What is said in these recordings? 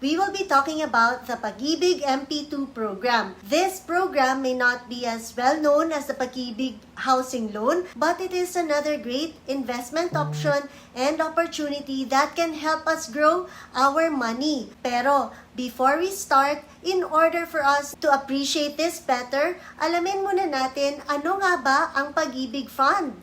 we will be talking about the Pag-IBIG MP2 program. This program may not be as well known as the Pag-IBIG housing loan, but it is another great investment option and opportunity that can help us grow our money. Pero before we start, in order for us to appreciate this better, alamin muna natin ano nga ba ang Pag-IBIG Fund.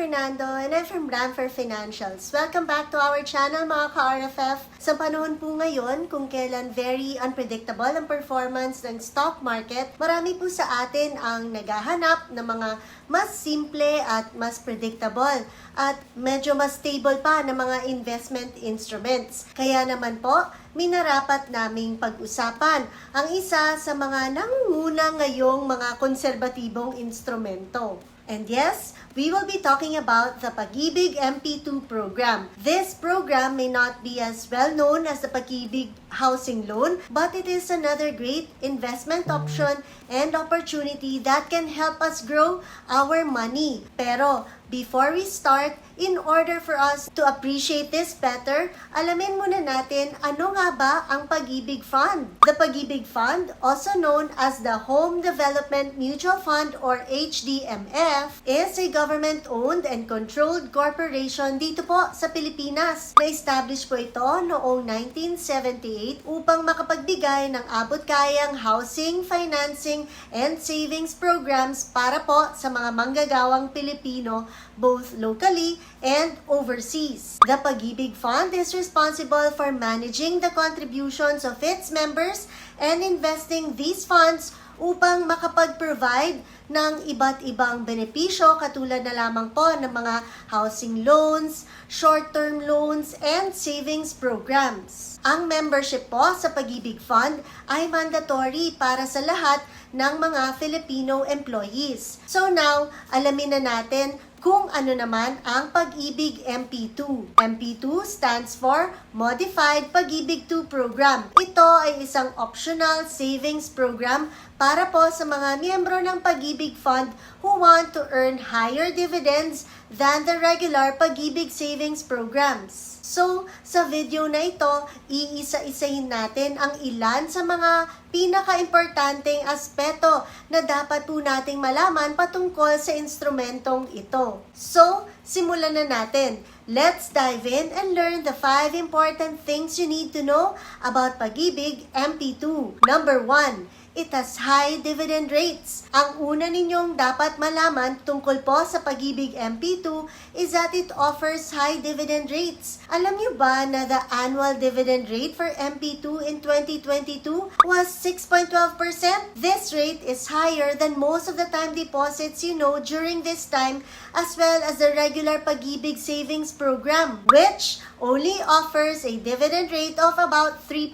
Fernando and I'm from Bramford Financials. Welcome back to our channel mga ka-RFF. Sa panahon po ngayon, kung kailan very unpredictable ang performance ng stock market, marami po sa atin ang naghahanap ng mga mas simple at mas predictable at medyo mas stable pa na mga investment instruments. Kaya naman po, minarapat naming pag-usapan ang isa sa mga nangunguna ngayong mga konserbatibong instrumento. And yes, we will be talking about the Pag-IBIG MP2 program. This program may not be as well known as the Pag-IBIG housing loan, but it is another great investment option and opportunity that can help us grow our money. Pero before we start, in order for us to appreciate this better, alamin muna natin ano nga ba ang Pag-IBIG Fund. The Pag-IBIG Fund, also known as the Home Development Mutual Fund or HDMF, is a government-owned and controlled corporation dito po sa Pilipinas. Na-establish po ito noong 1978 upang makapagbigay ng abot-kayang housing, financing, and savings programs para po sa mga manggagawang Pilipino both locally and overseas. The Pag-IBIG Fund is responsible for managing the contributions of its members and investing these funds upang makapag-provide ng iba't ibang benepisyo katulad na lamang po ng mga housing loans, short-term loans, and savings programs. Ang membership po sa Pag-IBIG Fund ay mandatory para sa lahat ng mga Filipino employees. So now, alamin na natin kung ano naman ang Pag-IBIG MP2. MP2 stands for Modified Pag-IBIG 2 program. Ito ay isang optional savings program para po sa mga miyembro ng Pag-IBIG Fund who want to earn higher dividends than the regular Pag-IBIG savings programs. So, sa video na ito, iisa-isahin natin ang ilan sa mga pinaka-importanteng aspeto na dapat po nating malaman patungkol sa instrumentong ito. So, simulan na natin. Let's dive in and learn the 5 important things you need to know about Pag-IBIG MP2. Number 1. It has high dividend rates. Ang una ninyong dapat malaman tungkol po sa Pag-IBIG MP2 is that it offers high dividend rates. Alam niyo ba na the annual dividend rate for MP2 in 2022 was 6.12%? This rate is higher than most of the time deposits during this time, as well as the regular Pag-IBIG savings program, which only offers a dividend rate of about 3%.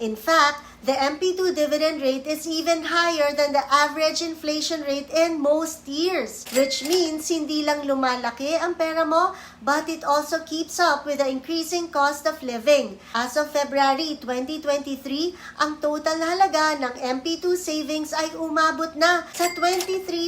In fact, the MP2 dividend rate is even higher than the average inflation rate in most years, which means hindi lang lumalaki ang pera mo, but it also keeps up with the increasing cost of living. As of February 2023, ang total na halaga ng MP2 savings ay umabot na sa 23.3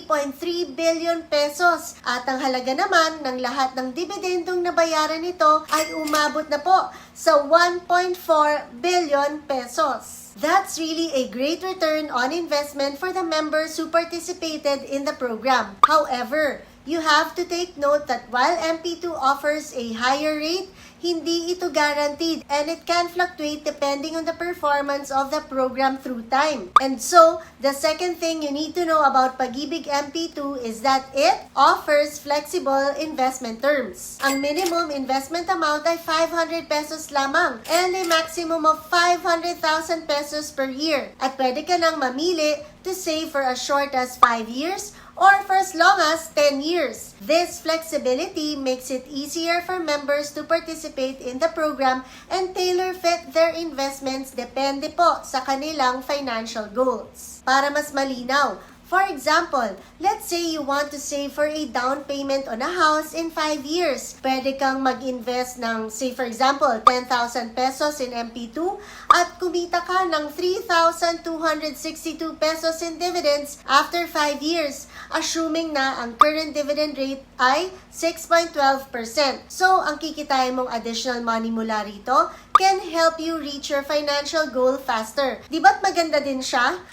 billion pesos at ang halaga naman ng lahat ng dividendong nabayaran nito ay umabot na po sa 1.4 billion pesos. That's really a great return on investment for the members who participated in the program. However, you have to take note that while MP2 offers a higher rate, hindi ito guaranteed and it can fluctuate depending on the performance of the program through time. And so, the second thing you need to know about Pag-IBIG MP2 is that it offers flexible investment terms. Ang minimum investment amount ay 500 pesos lamang and a maximum of 500,000 pesos per year. At pwede ka nang mamili to save for as short as 5 years or for as long as 10 years. This flexibility makes it easier for members to participate in the program and tailor-fit their investments depende po sa kanilang financial goals. Para mas malinaw, For example, let's say you want to save for a down payment on a house in 5 years. Pwede kang mag-invest ng, say for example, 10,000 pesos in MP2 at kumita ka ng 3,262 pesos in dividends after 5 years, assuming na ang current dividend rate ay 6.12%. So, ang kikitain mong additional money mula rito can help you reach your financial goal faster. Di ba't maganda din siya?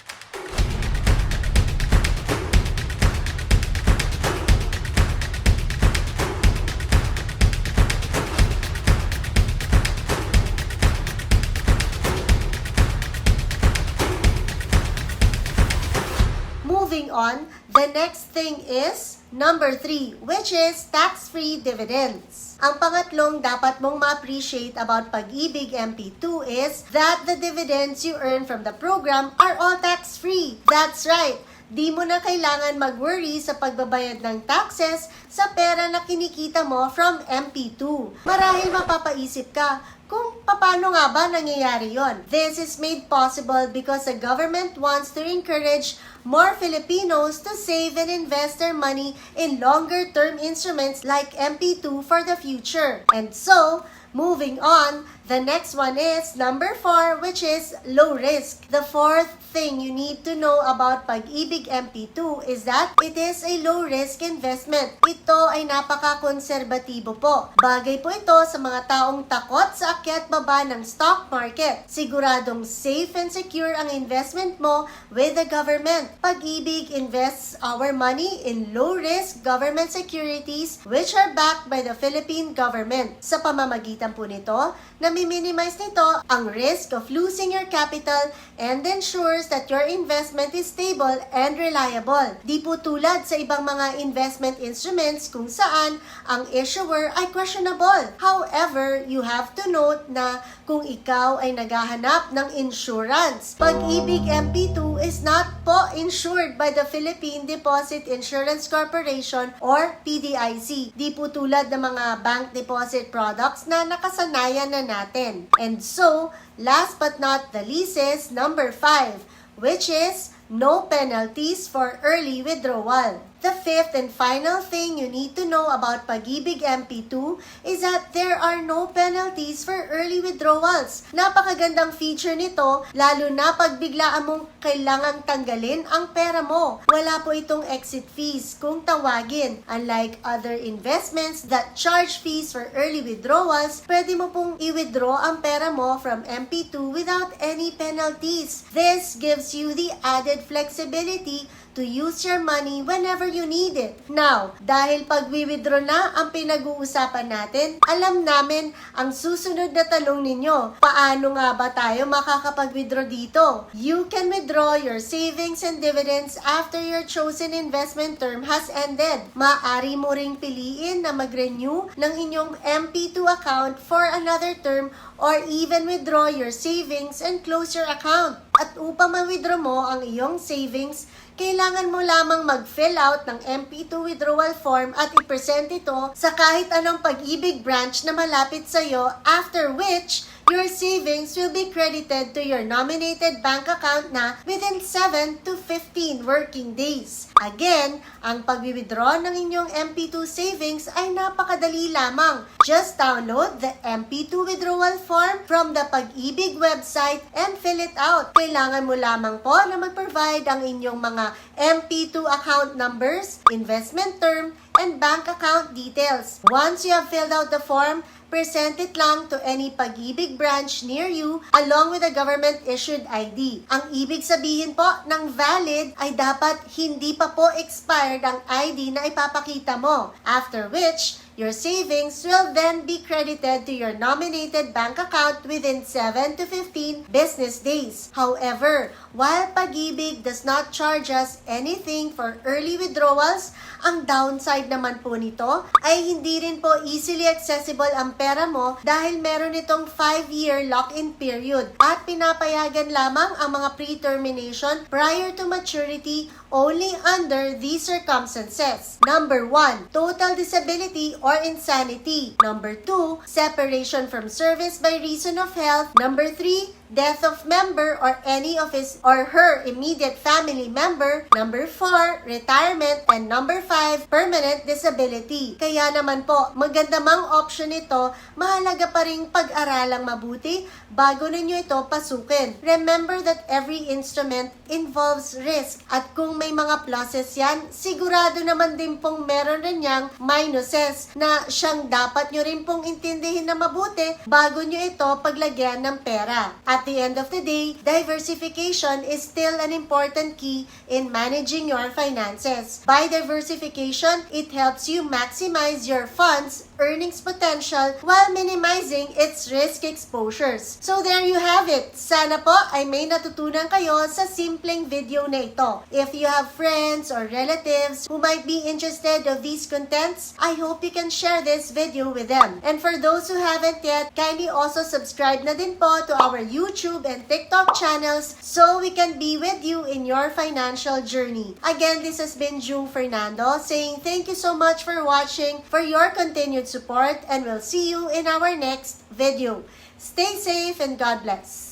Moving on, the next thing is number 3, which is tax-free dividends. Ang pangatlong dapat mong ma-appreciate about Pag-IBIG MP2 is that the dividends you earn from the program are all tax-free. That's right! Di mo na kailangan mag-worry sa pagbabayad ng taxes sa pera na kinikita mo from MP2. Marahil mapapaisip ka, kung paano nga ba nangyayari yon? This is made possible because the government wants to encourage more Filipinos to save and invest their money in longer-term instruments like MP2 for the future. And so, moving on, the next one is number 4, which is low risk. The fourth thing you need to know about Pag-IBIG MP2 is that it is a low risk investment. Ito ay napaka-konserbatibo po. Bagay po ito sa mga taong takot sa akyat baba ng stock market. Siguradong safe and secure ang investment mo with the government. Pag-IBIG invests our money in low risk government securities which are backed by the Philippine government. Sa pamamagitan po nito, nami-minimize nito ang risk of losing your capital and ensures that your investment is stable and reliable. Di po tulad sa ibang mga investment instruments kung saan ang issuer ay questionable. However, you have to note na kung ikaw ay naghahanap ng insurance, Pag-IBIG MP2 is not po insured by the Philippine Deposit Insurance Corporation or PDIC. Di po tulad ng mga bank deposit products na nakasanayan na natin. And so, last but not the least is number 5, which is no penalties for early withdrawal. The fifth and final thing you need to know about Pag-IBIG MP2 is that there are no penalties for early withdrawals. Napakagandang feature nito, lalo na pag biglaan mong kailangang tanggalin ang pera mo. Wala po itong exit fees kung tawagin. Unlike other investments that charge fees for early withdrawals, pwede mo pong i-withdraw ang pera mo from MP2 without any penalties. This gives you the added flexibility to use your money whenever you need it. Now, dahil pag-withdraw na ang pinag-uusapan natin, alam namin ang susunod na tanong ninyo, paano nga ba tayo makakapag-withdraw dito? You can withdraw your savings and dividends after your chosen investment term has ended. Maaari mo ring piliin na mag-renew ng inyong MP2 account for another term or even withdraw your savings and close your account. At upang ma-withdraw mo ang iyong savings, kailangan mo lamang mag-fill out ng MP2 withdrawal form at i-present ito sa kahit anong Pag-IBIG branch na malapit sa iyo, after which your savings will be credited to your nominated bank account na within 7 to 15 working days. Again, ang pag-withdraw ng inyong MP2 savings ay napakadali lamang. Just download the MP2 withdrawal form from the Pag-IBIG website and fill it out. Kailangan mo lamang po na mag-provide ang inyong mga MP2 account numbers, investment term, and bank account details. Once you have filled out the form, present it lang to any Pag-IBIG branch near you along with a government-issued ID. Ang ibig sabihin po ng valid ay dapat hindi pa po expired ang ID na ipapakita mo. After which, your savings will then be credited to your nominated bank account within 7 to 15 business days. However, while Pag-IBIG does not charge us anything for early withdrawals, ang downside naman po nito ay hindi rin po easily accessible ang pera mo dahil meron itong 5-year lock-in period at pinapayagan lamang ang mga pre-termination prior to maturity only under these circumstances. Number 1, total disability or insanity. Number 2, separation from service by reason of health. Number 3, death of member or any of his or her immediate family member. Number 4, retirement. And number 5, permanent disability. Kaya naman po, maganda mang option ito, mahalaga pa rin pag-aralang mabuti bago ninyo ito pasukin. Remember that every instrument involves risk. At kung may mga pluses yan, sigurado naman din pong meron rin yang minuses na siyang dapat nyo rin pong intindihin na mabuti bago nyo ito paglagyan ng pera. At the end of the day, diversification is still an important key in managing your finances. By diversification, it helps you maximize your funds' earnings potential while minimizing its risk exposures. So there you have it. Sana po ay may natutunan kayo sa simpleng video na ito. If you have friends or relatives who might be interested of these contents, I hope you can share this video with them. And for those who haven't yet, kindly also subscribe na din po to our YouTube and TikTok channels so we can be with you in your financial journey. Again, this has been Jung Fernando saying thank you so much for watching, for your continued support, and we'll see you in our next video. Stay safe and God bless.